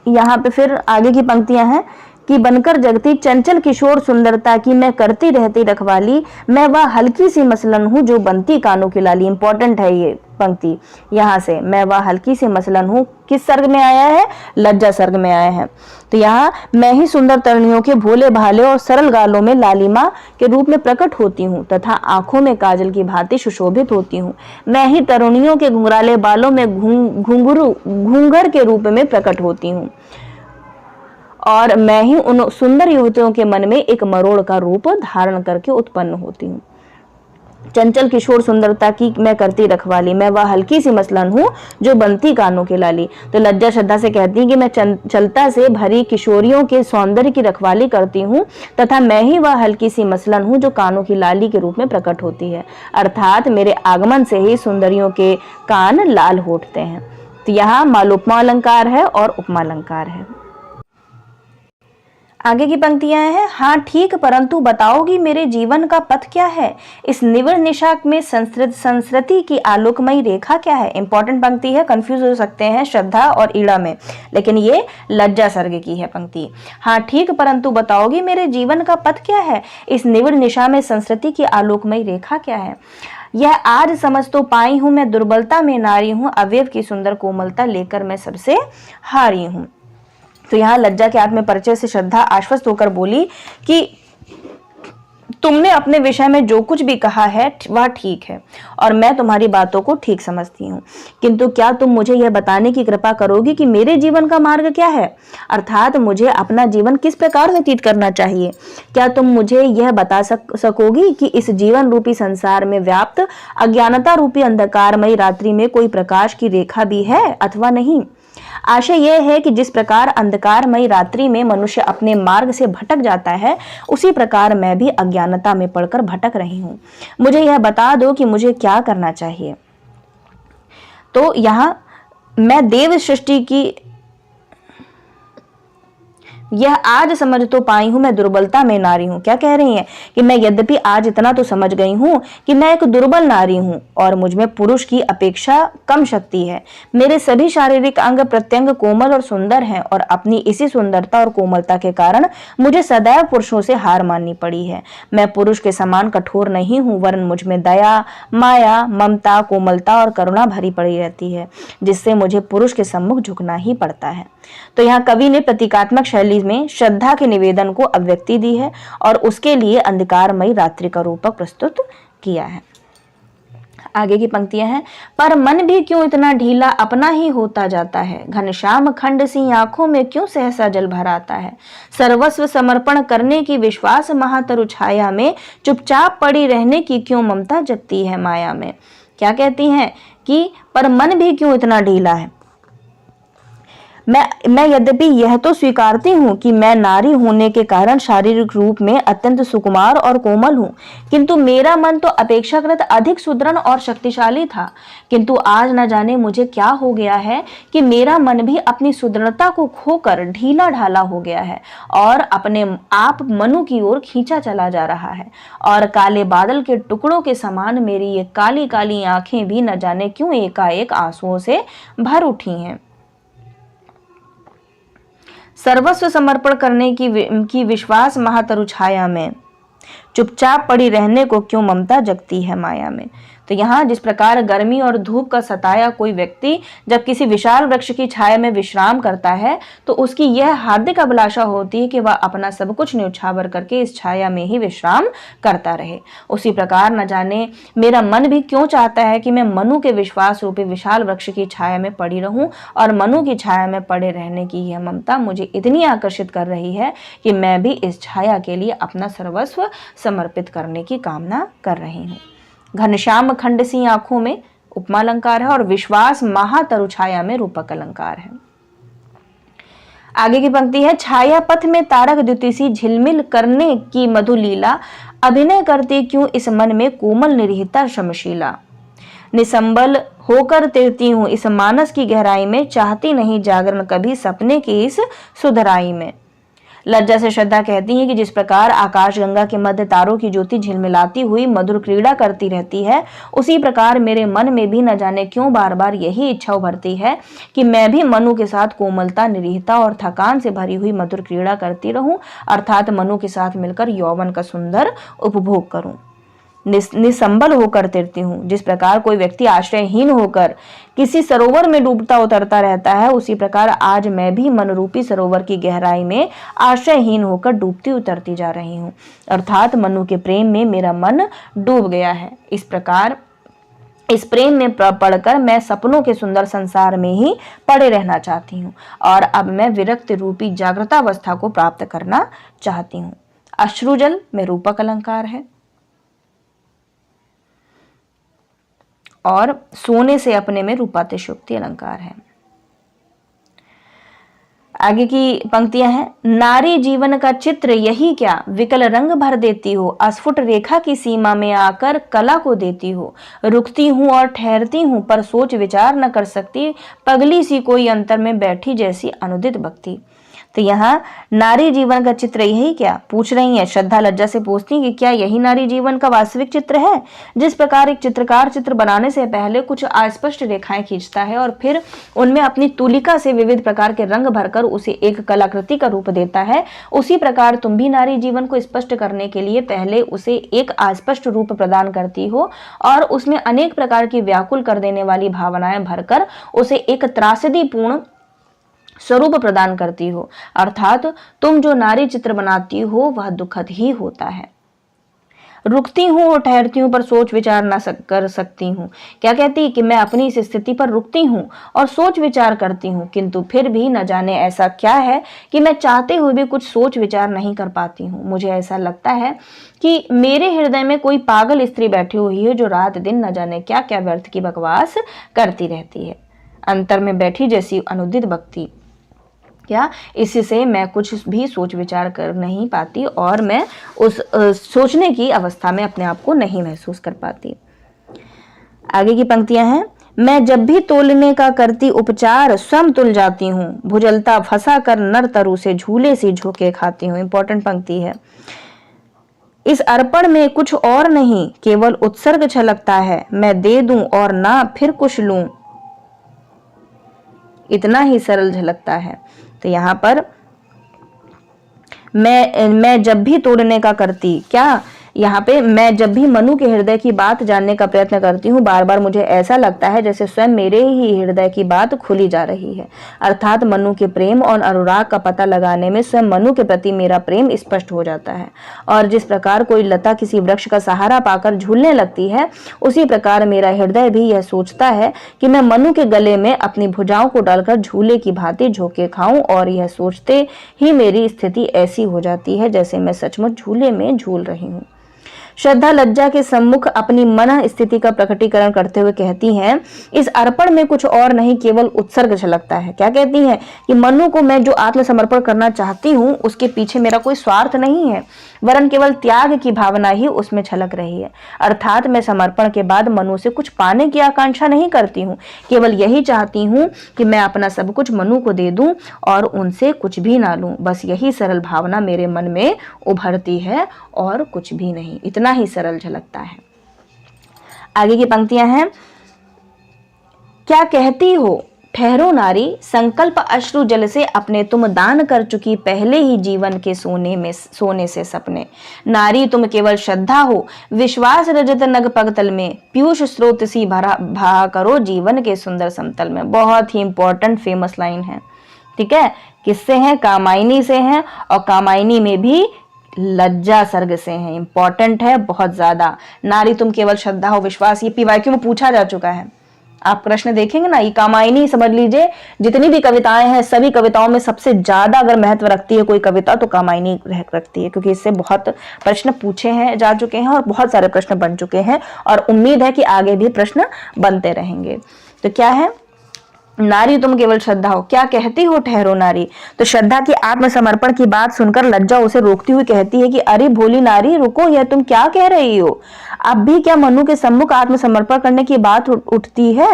यहाँ पे फिर आगे की पंक्तियां हैं कि बनकर जगती चंचल किशोर सुंदरता की मैं करती रहती रखवाली, मैं वह हल्की सी मसलन हूँ जो बनती कानों की लाली। इंपॉर्टेंट है ये पंक्ति यहाँ से, मैं वह हल्की सी मसलन हूँ। किस सर्ग में आया है? लज्जा सर्ग में आया है। तो यहाँ मैं ही सुंदर तरुणियों के भोले भाले और सरल गालों में लालिमा के रूप में प्रकट होती हूँ तथा आंखों में काजल की भांति सुशोभित होती हूँ। मैं ही तरुणियों के घुंघराले बालों में घूंघर के रूप में प्रकट होती हूँ और मैं ही उन सुंदर युवतियों के मन में एक मरोड़ का रूप धारण करके उत्पन्न होती हूँ। चंचल किशोर सुंदरता की मैं करती रखवाली, मैं वह हल्की सी मसलन हूँ जो बनती कानों की लाली। तो लज्जा श्रद्धा से कहती है कि मैं चंचलता से भरी किशोरियों के सौंदर्य की रखवाली करती हूँ तथा मैं ही वह हल्की सी मसलन हूँ जो कानों की लाली के रूप में प्रकट होती है, अर्थात मेरे आगमन से ही सुंदरियों के कान लाल हो उठते हैं। तो यहाँ मालोपमा अलंकार है और उपमा अलंकार है। आगे की पंक्तियां हैं, हाँ ठीक, परंतु बताओगी मेरे जीवन का पथ क्या है? इस निविड़ निशा में संस्कृति की आलोकमयी रेखा क्या है? इंपॉर्टेंट पंक्ति है, कंफ्यूज हो सकते हैं श्रद्धा और ईड़ा में, लेकिन ये लज्जा सर्ग की है पंक्ति। हाँ ठीक, परंतु बताओगी मेरे जीवन का पथ क्या है? इस निविड़ निशा में संस्कृति की आलोकमयी रेखा क्या है? यह आज समझ तो पाई हूं, मैं दुर्बलता में नारी हूं, अवयव की सुंदर कोमलता लेकर मैं सबसे हारी हूं। तो यहाँ लज्जा के आत्म परिचय से श्रद्धा आश्वस्त होकर बोली कि तुमने अपने विषय में जो कुछ भी कहा है वह ठीक है और मैं तुम्हारी बातों को ठीक समझती हूँ, किंतु क्या तुम मुझे यह बताने की कृपा करोगी कि मेरे जीवन का मार्ग क्या है, अर्थात मुझे अपना जीवन किस प्रकार व्यतीत करना चाहिए? क्या तुम मुझे यह बता सकोगी कि इस जीवन रूपी संसार में व्याप्त अज्ञानता रूपी अंधकारमयी रात्रि में कोई प्रकाश की रेखा भी है अथवा नहीं? आशय यह है कि जिस प्रकार अंधकारमयी रात्रि में मनुष्य अपने मार्ग से भटक जाता है, उसी प्रकार मैं भी अज्ञानता में पड़कर भटक रही हूँ। मुझे यह बता दो कि मुझे क्या करना चाहिए। तो यहाँ मैं देव सृष्टि की यह आज समझ तो पाई हूं, मैं दुर्बलता में नारी हूं। क्या कह रही हैं कि मैं यद्यपि आज इतना तो समझ गई हूं कि मैं एक दुर्बल नारी हूं और मुझ में पुरुष की अपेक्षा कम शक्ति है। मेरे सभी शारीरिक अंग प्रत्यंग कोमल और सुंदर हैं और अपनी इसी सुंदरता और कोमलता के कारण मुझे सदैव पुरुषों से हार माननी पड़ी है। मैं पुरुष के समान कठोर नहीं हूं, वरन मुझ में दया, माया, ममता, कोमलता और करुणा भरी पड़ी रहती है, जिससे मुझे पुरुष के सम्मुख झुकना ही पड़ता है। तो यहाँ कवि ने प्रतीकात्मक शैली में श्रद्धा के निवेदन को अभिव्यक्ति दी है और उसके लिए अंधकारमयी रात्रि का रूपक प्रस्तुत किया है। आगे की पंक्तियां हैं, पर मन भी क्यों इतना ढीला अपना ही होता जाता है, घनश्याम खंड सी आंखों में क्यों सहसा जल भर आता है, सर्वस्व समर्पण करने की विश्वास महातरु छाया में चुपचाप पड़ी रहने की क्यों ममता जगती है माया में। क्या कहती हैं कि पर मन भी क्यों इतना ढीला है, मैं यद्यपि यह तो स्वीकारती हूँ कि मैं नारी होने के कारण शारीरिक रूप में अत्यंत सुकुमार और कोमल हूँ, किंतु मेरा मन तो अपेक्षाकृत अधिक सुदृढ़ और शक्तिशाली था। किंतु आज न जाने मुझे क्या हो गया है कि मेरा मन भी अपनी सुदृढ़ता को खोकर ढीला ढाला हो गया है और अपने आप मनु की ओर खींचा चला जा रहा है, और काले बादल के टुकड़ों के समान मेरी ये काली काली आंखें भी न जाने क्यों एकाएक आंसुओं से भर उठी हैं। सर्वस्व समर्पण करने की विश्वास महातरु छाया में चुपचाप पड़ी रहने को क्यों ममता जगती है माया में। तो यहाँ जिस प्रकार गर्मी और धूप का सताया कोई व्यक्ति जब किसी विशाल वृक्ष की छाया में विश्राम करता है तो उसकी यह हार्दिक अभिलाषा होती है कि वह अपना सब कुछ न्यौछावर करके इस छाया में ही विश्राम करता रहे, उसी प्रकार न जाने मेरा मन भी क्यों चाहता है कि मैं मनु के विश्वास रूपी विशाल वृक्ष की छाया में पड़ी रहूं, और मनु की छाया में पड़े रहने की यह ममता मुझे इतनी आकर्षित कर रही है कि मैं भी इस छाया के लिए अपना सर्वस्व समर्पित करने की कामना कर रही हूँ। घनश्याम खंड सी आंखों में उपमा अलंकार है और विश्वास महातरु छाया में रूपक अलंकार है। आगे की पंक्ति है, छाया पथ में तारक द्युति सी झिलमिल करने की मधुलीला, अभिनय करती क्यों इस मन में कोमल निरहिता शमशीला। निसंबल होकर तैरती हूँ इस मानस की गहराई में, चाहती नहीं जागरण कभी सपने की इस सुधराई में। लज्जा से श्रद्धा कहती है कि जिस प्रकार आकाश गंगा के मध्य तारों की ज्योति झिलमिलाती हुई मधुर क्रीड़ा करती रहती है, उसी प्रकार मेरे मन में भी न जाने क्यों बार बार यही इच्छा उभरती है कि मैं भी मनु के साथ कोमलता, निरीहता और थकान से भरी हुई मधुर क्रीड़ा करती रहूं, अर्थात मनु के साथ मिलकर यौवन का सुंदर उपभोग करूं। निसंबल होकर तैरती हूँ। जिस प्रकार कोई व्यक्ति आश्रयहीन होकर किसी सरोवर में डूबता उतरता रहता है, उसी प्रकार आज मैं भी मनरूपी सरोवर की गहराई में आश्रयहीन होकर डूबती उतरती जा रही हूँ, अर्थात मनु के प्रेम में मेरा मन डूब गया है। इस प्रकार इस प्रेम में पड़कर मैं सपनों के सुंदर संसार में ही पड़े रहना चाहती हूँ, और अब मैं विरक्त रूपी जागृतावस्था को प्राप्त करना चाहती हूँ। अश्रुजल में रूपक अलंकार है और सोने से अपने में रूपातिशयोक्ति अलंकार है। आगे की पंक्तियां हैं, नारी जीवन का चित्र यही क्या, विकल रंग भर देती हो, अस्फुट रेखा की सीमा में आकर कला को देती हो। रुकती हूँ और ठहरती हूँ पर सोच विचार न कर सकती, पगली सी कोई अंतर में बैठी जैसी अनुदित भक्ति। तो यहाँ नारी जीवन का चित्र यही क्या पूछ रही है। श्रद्धा लज्जा से पूछती है कि क्या यही नारी जीवन का वास्तविक चित्र है। जिस प्रकार एक चित्रकार चित्र बनाने से पहले कुछ अस्पष्ट रेखाएं खींचता है और फिर उनमें अपनी तुलिका से विविध प्रकार के रंग भरकर उसे एक कलाकृति का रूप देता है, उसी प्रकार तुम भी नारी जीवन को स्पष्ट करने के लिए पहले उसे एक अस्पष्ट रूप प्रदान करती हो और उसमें अनेक प्रकार की व्याकुल कर देने वाली भावनाएं भरकर उसे एक त्रासदीपूर्ण स्वरूप प्रदान करती हो, अर्थात तुम जो नारी चित्र बनाती हो वह दुखद ही होता है। रुकती हूँ और ठहरती हूँ पर सोच विचार न कर सकती हूँ। क्या कहती कि मैं अपनी इस स्थिति पर रुकती हूँ और सोच विचार करती हूँ, किंतु फिर भी न जाने ऐसा क्या है कि मैं चाहते हुए भी कुछ सोच विचार नहीं कर पाती हूँ। मुझे ऐसा लगता है कि मेरे हृदय में कोई पागल स्त्री बैठी हुई है जो रात दिन न जाने क्या क्या व्यर्थ की बकवास करती रहती है। अंतर में बैठी जैसी अनुदित भक्ति, क्या इससे मैं कुछ भी सोच विचार कर नहीं पाती और मैं उस सोचने की अवस्था में अपने आप को नहीं महसूस कर पाती। आगे की पंक्तियां हैं, मैं जब भी तोलने का करती उपचार स्वयं तुल जाती हूँ, भुजलता फंसा कर नर तरु से झूले सी झोंके खाती हूँ। इंपॉर्टेंट पंक्ति है। इस अर्पण में कुछ और नहीं, केवल उत्सर्ग छलकता है, मैं दे दूं और ना फिर कुछ लूं, इतना ही सरल झलकता है। तो यहाँ पर मैं जब भी तोड़ने का करती, क्या यहाँ पे मैं जब भी मनु के हृदय की बात जानने का प्रयत्न करती हूँ, बार बार मुझे ऐसा लगता है जैसे स्वयं मेरे ही हृदय की बात खुली जा रही है, अर्थात मनु के प्रेम और अनुराग का पता लगाने में स्वयं मनु के प्रति मेरा प्रेम स्पष्ट हो जाता है। और जिस प्रकार कोई लता किसी वृक्ष का सहारा पाकर झूलने लगती है, उसी प्रकार मेरा हृदय भी यह सोचता है कि मैं मनु के गले में अपनी भुजाओं को डालकर झूले की भांति झोंके खाऊं, और यह सोचते ही मेरी स्थिति ऐसी हो जाती है जैसे मैं सचमुच झूले में झूल रही हूँ। श्रद्धा लज्जा के सम्मुख अपनी मन स्थिति का प्रकटीकरण करते हुए कहती हैं, इस अर्पण में कुछ और नहीं केवल उत्सर्ग झलकता है। क्या कहती हैं कि मनु को मैं जो आत्मसमर्पण करना चाहती हूँ उसके पीछे मेरा कोई स्वार्थ नहीं है, वरन केवल त्याग की भावना ही उसमें झलक रही है। अर्थात मैं समर्पण के बाद मनु से कुछ पाने की आकांक्षा नहीं करती हूँ, केवल यही चाहती हूँ कि मैं अपना सब कुछ मनु को दे दूं और उनसे कुछ भी ना लूं। बस यही सरल भावना मेरे मन में उभरती है और कुछ भी नहीं। इतना ही सरल झलकता है। आगे की पंक्तियां हैं, क्या कहती हो ठहरो नारी, संकल्प अश्रु जल से अपने तुम दान कर चुकी पहले ही जीवन के सोने से सपने। नारी तुम केवल श्रद्धा हो, विश्वास रजत नग पगतल में, पीयूष स्रोत सी भरा करो जीवन के सुंदर समतल में। बहुत ही इंपॉर्टेंट फेमस लाइन है, ठीक है। किससे है? कामायनी से है, और कामायनी में भी लज्जा सर्ग से है। इंपॉर्टेंट है बहुत ज्यादा। नारी तुम केवल श्रद्धा हो, विश्वास, ये पीवाईक्यू में पूछा जा चुका है। आप प्रश्न देखेंगे ना, ये कामायनी समझ लीजिए, जितनी भी कविताएं हैं सभी कविताओं में सबसे ज्यादा अगर महत्व रखती है कोई कविता तो कामायनी रखती है, क्योंकि इससे बहुत प्रश्न पूछे हैं जा चुके हैं और बहुत सारे प्रश्न बन चुके हैं, और उम्मीद है कि आगे भी प्रश्न बनते रहेंगे। तो क्या है? नारी तुम केवल श्रद्धा हो, क्या कहती हो ठहरो नारी। तो श्रद्धा की आत्मसमर्पण की बात सुनकर लज्जा उसे रोकती हुई कहती है कि अरे भोली नारी रुको, यह तुम क्या कह रही हो? अब भी क्या मनु के सम्मुख आत्मसमर्पण करने की बात उठती है?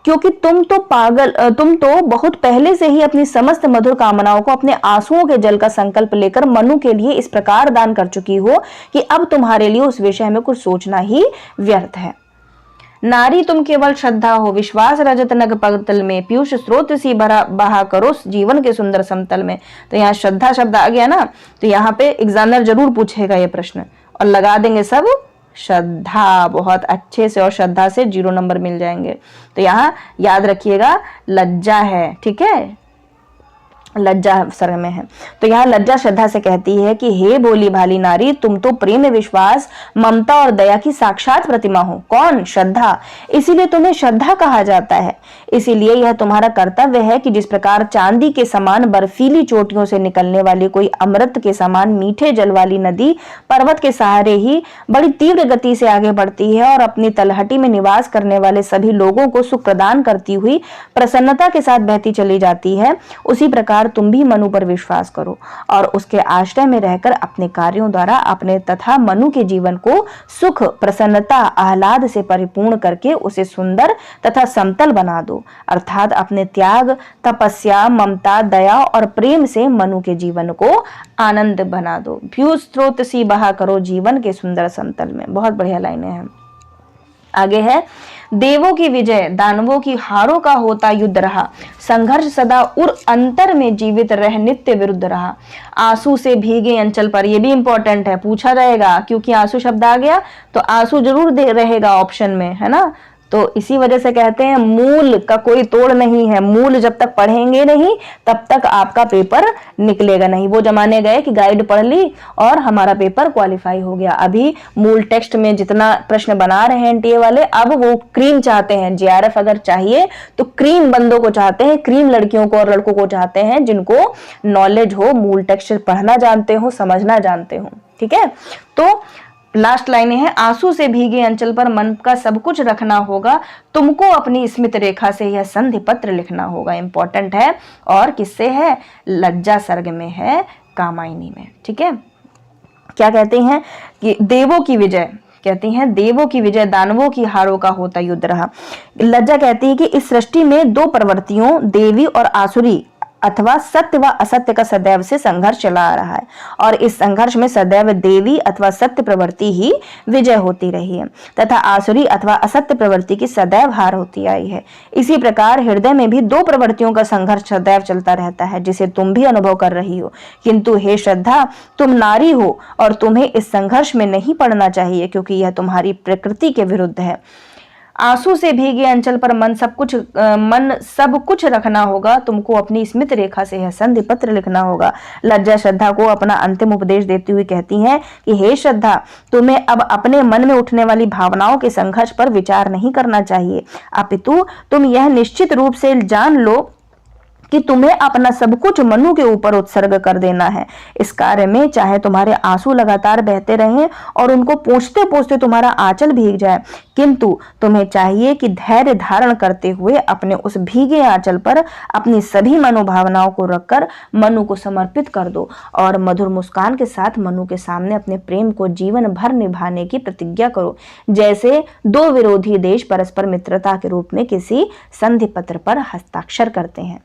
क्योंकि तुम तो बहुत पहले से ही अपनी समस्त मधुर कामनाओं को अपने आंसुओं के जल का संकल्प लेकर मनु के लिए इस प्रकार दान कर चुकी हो कि अब तुम्हारे लिए उस विषय में कुछ सोचना ही व्यर्थ है। नारी तुम केवल श्रद्धा हो, विश्वास रजत नग पगतल में, पीयूष स्रोत सी बहा करो जीवन के सुंदर समतल में। तो यहाँ श्रद्धा शब्द आ गया ना, तो यहाँ पे एग्जामिनर जरूर पूछेगा ये प्रश्न, और लगा देंगे सब श्रद्धा बहुत अच्छे से, और श्रद्धा से 0 नंबर मिल जाएंगे। तो यहाँ याद रखिएगा लज्जा है, ठीक है, लज्जा सर्ग में है। तो यहाँ लज्जा श्रद्धा से कहती है कि हे भोली भाली नारी, तुम तो प्रेम, विश्वास, ममता और दया की साक्षात प्रतिमा हो। कौन? श्रद्धा। इसीलिए तुम्हें श्रद्धा कहा जाता है। इसीलिए यह तुम्हारा कर्तव्य है कि जिस प्रकार चांदी के समान बर्फीली चोटियों से निकलने वाली कोई अमृत के समान मीठे जल वाली नदी पर्वत के सहारे ही बड़ी तीव्र गति से आगे बढ़ती है और अपनी तलहटी में निवास करने वाले सभी लोगों को सुख प्रदान करती हुई प्रसन्नता के साथ बहती चली जाती है, उसी प्रकार तुम भी मनु पर विश्वास करो और उसके आश्रय में रहकर अपने कार्यों द्वारा अपने तथा मनु के जीवन को सुख, प्रसन्नता, आह्लाद से परिपूर्ण करके उसे सुंदर तथा समतल बना दो। अर्थात अपने त्याग, तपस्या, ममता, दया और प्रेम से मनु के जीवन को आनंद बना दो। पीयूष स्रोत सी बहा करो जीवन के सुंदर समतल में। बहुत बढ़िया लाइनें हैं। आगे है, देवों की विजय दानवों की हारों का होता युद्ध रहा, संघर्ष सदा उर अंतर में जीवित रह नित्य विरुद्ध रहा। आंसू से भीगे अंचल पर, ये भी इंपॉर्टेंट है, पूछा जाएगा, क्योंकि आंसू शब्द आ गया तो आंसू जरूर रहेगा ऑप्शन में, है ना। तो इसी वजह से कहते हैं मूल का कोई तोड़ नहीं है। मूल जब तक पढ़ेंगे नहीं तब तक आपका पेपर निकलेगा नहीं। वो जमाने गए कि गाइड पढ़ ली और हमारा पेपर क्वालिफाई हो गया। अभी मूल टेक्स्ट में जितना प्रश्न बना रहे हैं एनटीए वाले, अब वो क्रीम चाहते हैं। जेआरएफ अगर चाहिए तो क्रीम बंदों को चाहते हैं, क्रीम लड़कियों को और लड़कों को चाहते हैं जिनको नॉलेज हो, मूल टेक्स्ट पढ़ना जानते हो, समझना जानते हो। ठीक है, तो लास्ट लाइन है, आंसू से भीगे अंचल पर मन का सब कुछ रखना होगा, तुमको अपनी स्मित रेखा से यह संधि पत्र लिखना होगा। इंपॉर्टेंट है, और किससे है? लज्जा सर्ग में है, कामायनी में। ठीक है, क्या कहते हैं कि देवों की विजय, कहती हैं देवों की विजय दानवों की हारों का होता युद्ध रहा। लज्जा कहती है कि इस सृष्टि में दो प्रवृत्तियों, देवी और आसुरी अथवा सत्य व असत्य का सदैव से संघर्ष चला आ रहा है, और इस संघर्ष में सदैव देवी अथवा सत्य प्रवृत्ति ही विजय होती रही है तथा आसुरी अथवा असत्य प्रवृत्ति की सदैव हार होती आई है। इसी प्रकार हृदय में भी दो प्रवृत्तियों का संघर्ष सदैव चलता रहता है, जिसे तुम भी अनुभव कर रही हो। किंतु हे श्रद्धा, तुम नारी हो और तुम्हें इस संघर्ष में नहीं पड़ना चाहिए, क्योंकि यह तुम्हारी प्रकृति के विरुद्ध है। आंसू से भीगे अंचल पर मन सब कुछ रखना होगा, तुमको अपनी स्मित रेखा से यह संधि पत्र लिखना होगा। लज्जा श्रद्धा को अपना अंतिम उपदेश देती हुई कहती हैं कि हे श्रद्धा, तुम्हें अब अपने मन में उठने वाली भावनाओं के संघर्ष पर विचार नहीं करना चाहिए, अपितु तुम यह निश्चित रूप से जान लो कि तुम्हें अपना सब कुछ मनु के ऊपर उत्सर्ग कर देना है। इस कार्य में चाहे तुम्हारे आंसू लगातार बहते रहें और उनको पोंछते पोंछते तुम्हारा आंचल भीग जाए, किंतु तुम्हें चाहिए कि धैर्य धारण करते हुए अपने उस भीगे आंचल पर अपनी सभी मनोभावनाओं को रखकर मनु को समर्पित कर दो और मधुर मुस्कान के साथ मनु के सामने अपने प्रेम को जीवन भर निभाने की प्रतिज्ञा करो, जैसे दो विरोधी देश परस्पर मित्रता के रूप में किसी संधि पत्र पर हस्ताक्षर करते हैं।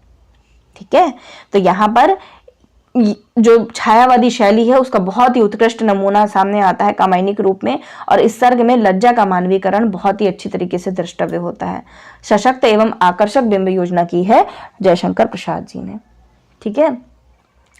ठीक है, तो यहाँ पर जो छायावादी शैली है उसका बहुत ही उत्कृष्ट नमूना सामने आता है कामायनी के रूप में, और इस सर्ग में लज्जा का मानवीकरण बहुत ही अच्छी तरीके से द्रष्टव्य होता है। सशक्त एवं आकर्षक बिंब योजना की है जयशंकर प्रसाद जी ने। ठीक है,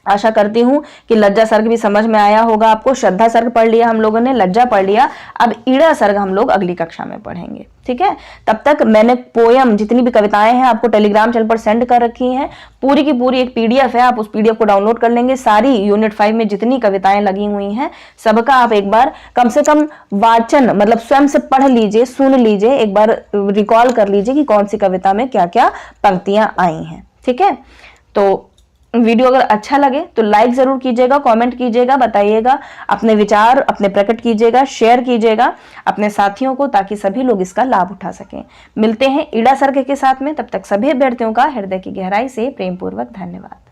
आशा करती हूं कि लज्जा सर्ग भी समझ में आया होगा आपको। श्रद्धा सर्ग पढ़ लिया हम लोगों ने, लज्जा पढ़ लिया, अब ईड़ा सर्ग हम लोग अगली कक्षा में पढ़ेंगे। ठीक है, तब तक मैंने पोयम जितनी भी कविताएं हैं आपको टेलीग्राम चैनल पर सेंड कर रखी हैं। पूरी की पूरी एक पीडीएफ है, आप उस पीडीएफ को डाउनलोड कर लेंगे। सारी यूनिट 5 में जितनी कविताएं लगी हुई हैं सबका आप एक बार कम से कम वाचन मतलब स्वयं से पढ़ लीजिए, सुन लीजिए, एक बार रिकॉल कर लीजिए कि कौन सी कविता में क्या क्या पंक्तियां आई हैं। ठीक है, तो वीडियो अगर अच्छा लगे तो लाइक जरूर कीजिएगा, कमेंट कीजिएगा, बताइएगा, अपने विचार अपने प्रकट कीजिएगा, शेयर कीजिएगा अपने साथियों को, ताकि सभी लोग इसका लाभ उठा सकें। मिलते हैं ईड़ा सर्ग के साथ में, तब तक सभी अभ्यर्थियों का हृदय की गहराई से प्रेम पूर्वक धन्यवाद।